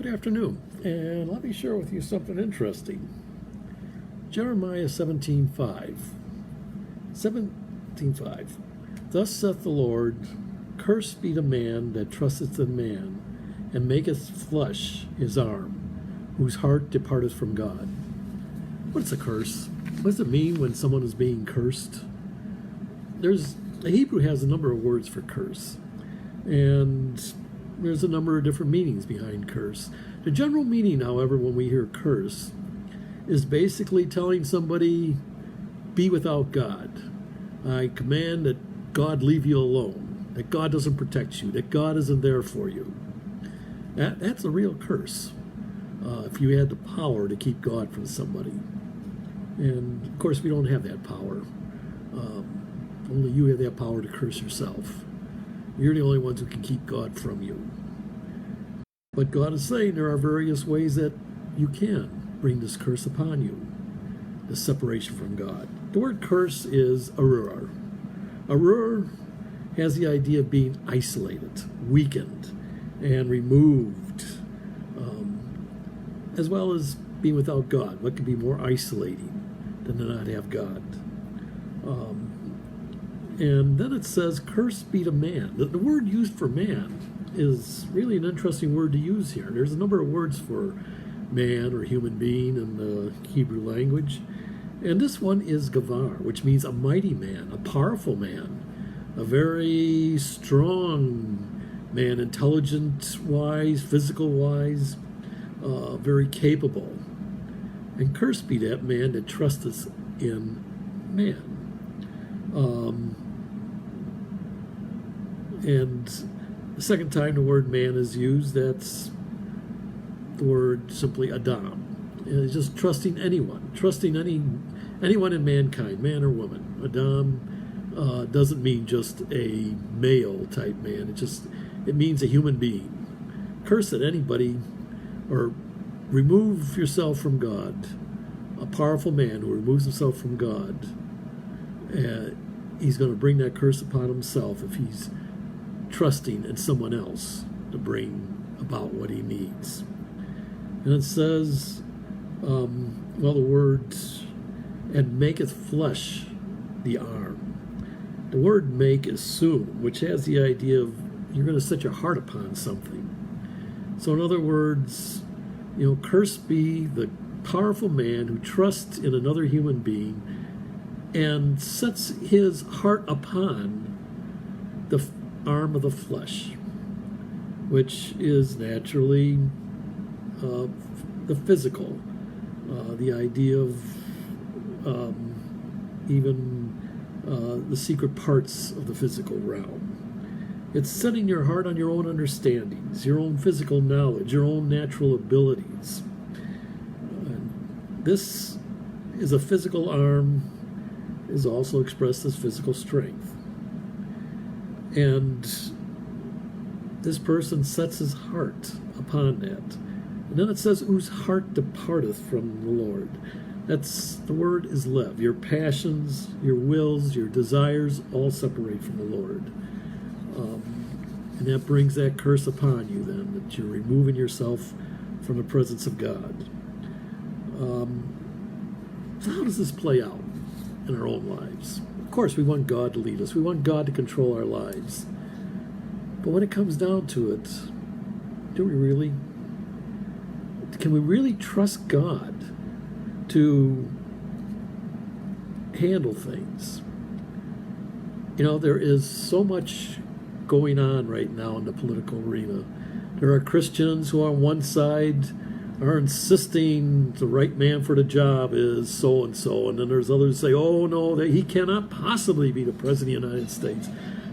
Good afternoon, and let me share with you something interesting. Jeremiah 17:5. 17:5. Thus saith the Lord, Cursed be the man that trusteth in man, and maketh flesh his arm, whose heart departeth from God. What's a curse? What does it mean when someone is being cursed? The Hebrew has a number of words for curse, and there's a number of different meanings behind curse. The general meaning, however, when we hear curse, is basically telling somebody, be without God. I command that God leave you alone, that God doesn't protect you, that God isn't there for you. That's a real curse, if you had the power to keep God from somebody. And, of course, we don't have that power. Only you have that power to curse yourself. You're the only ones who can keep God from you. But God is saying there are various ways that you can bring this curse upon you, the separation from God. The word curse is arur. Arur has the idea of being isolated, weakened, and removed, as well as being without God. What could be more isolating than to not have God? And then it says, cursed be the man. The word used for man is really an interesting word to use here. There's a number of words for man or human being in the Hebrew language. And this one is gavar, which means a mighty man, a powerful man, a very strong man, intelligent-wise, physical-wise, very capable. And cursed be that man that trusteth in man. And the second time the word man is used, that's the word simply Adam. And it's just trusting anyone, anyone in mankind, man or woman. Adam doesn't mean just a male type man. It means a human being. Curse at anybody, or remove yourself from God. A powerful man who removes himself from God, he's going to bring that curse upon himself if he's trusting in someone else to bring about what he needs. And it says, the word, and maketh flesh the arm. The word make is sum, which has the idea of you're going to set your heart upon something. So in other words, cursed be the powerful man who trusts in another human being and sets his heart upon the arm of the flesh, which is naturally the physical, the idea of even the secret parts of the physical realm. It's setting your heart on your own understandings, your own physical knowledge, your own natural abilities. This is a physical arm, is also expressed as physical strength. And this person sets his heart upon that. And then it says, whose heart departeth from the Lord. The word is lev. Your passions, your wills, your desires all separate from the Lord. And that brings that curse upon you then, that you're removing yourself from the presence of God. So how does this play out in our own lives? Of course, we want God to lead us. We want God to control our lives. But when it comes down to it, can we really trust God to handle things? There is so much going on right now in the political arena. There are Christians who on one side are insisting the right man for the job is so-and-so, and then there's others who say, oh no, that he cannot possibly be the president of the United States.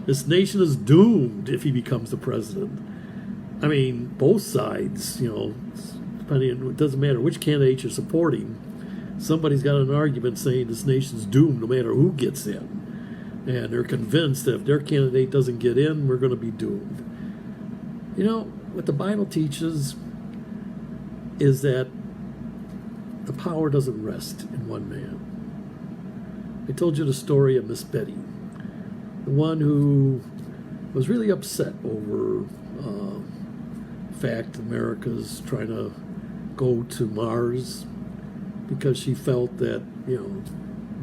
This nation is doomed if he becomes the president. I mean, both sides, depending, it doesn't matter which candidate you're supporting, somebody's got an argument saying this nation's doomed no matter who gets in. And they're convinced that if their candidate doesn't get in, we're going to be doomed. What the Bible teaches is that the power doesn't rest in one man. I told you the story of Miss Betty, the one who was really upset over fact, America's trying to go to Mars because she felt that,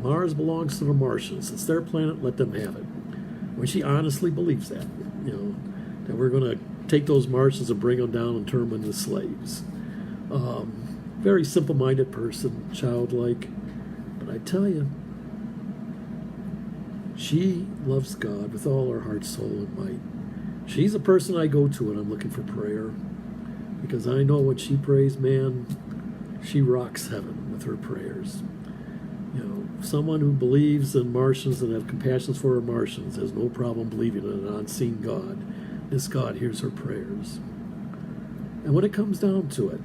Mars belongs to the Martians. It's their planet, let them have it. When she honestly believes that, that we're going to take those Martians and bring them down and turn them into slaves. Very simple-minded person, childlike. But I tell you, she loves God with all her heart, soul, and might. She's a person I go to when I'm looking for prayer, because I know when she prays, man, she rocks heaven with her prayers. Someone who believes in Martians and have compassion for Martians has no problem believing in an unseen God. This God hears her prayers. And when it comes down to it,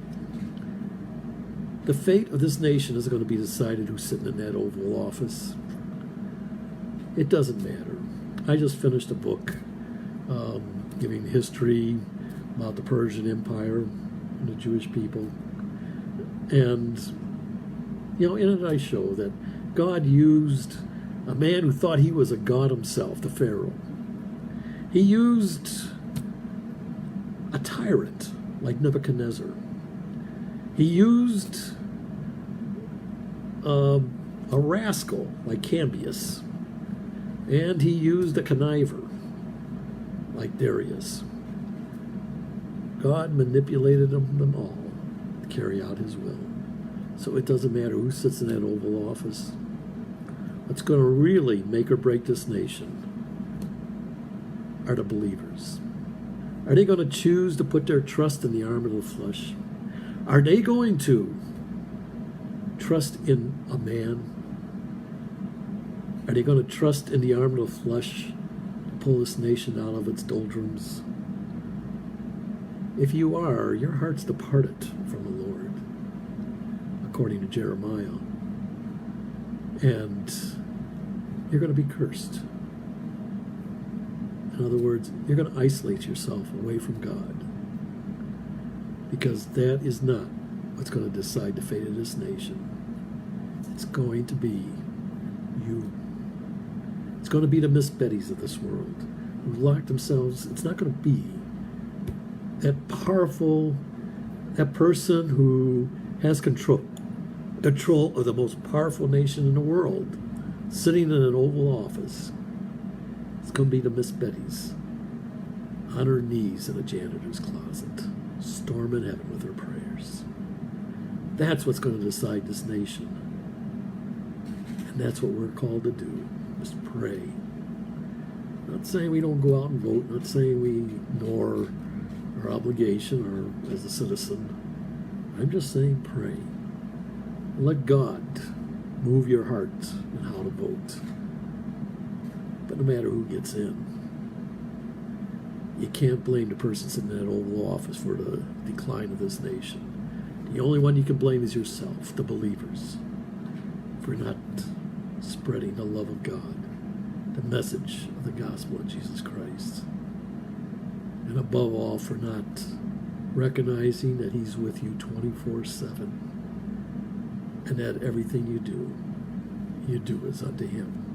the fate of this nation is going to be decided who's sitting in that Oval Office. It doesn't matter. I just finished a book giving history about the Persian Empire and the Jewish people. And, in it I show that God used a man who thought he was a god himself, the Pharaoh. He used a tyrant like Nebuchadnezzar. He used a rascal like Cambius. And he used a conniver like Darius. God manipulated them all to carry out his will. So it doesn't matter who sits in that Oval Office. What's going to really make or break this nation are the believers. Are they going to choose to put their trust in the arm of the flesh? Are they going to trust in a man? Are they going to trust in the arm of the flesh to pull this nation out of its doldrums? If you are, your heart's departed from the Lord, according to Jeremiah. And you're going to be cursed. In other words, you're going to isolate yourself away from God, because that is not what's going to decide the fate of this nation. It's going to be you. It's going to be the Miss Bettys of this world who lock themselves. It's not going to be that powerful, that person who has control of the most powerful nation in the world, sitting in an Oval Office. It's going to be the Miss Bettys on her knees in a janitor's closet, storming heaven with her prayers. That's what's going to decide this nation. And that's what we're called to do, is pray. Not saying we don't go out and vote, not saying we ignore our obligation or as a citizen. I'm just saying pray. Let God move your heart in how to vote. But no matter who gets in, you can't blame the person sitting in that Oval Office for the decline of this nation. The only one you can blame is yourself, the believers, for not spreading the love of God, the message of the gospel of Jesus Christ. And above all, for not recognizing that he's with you 24/7, and that everything you do as unto him.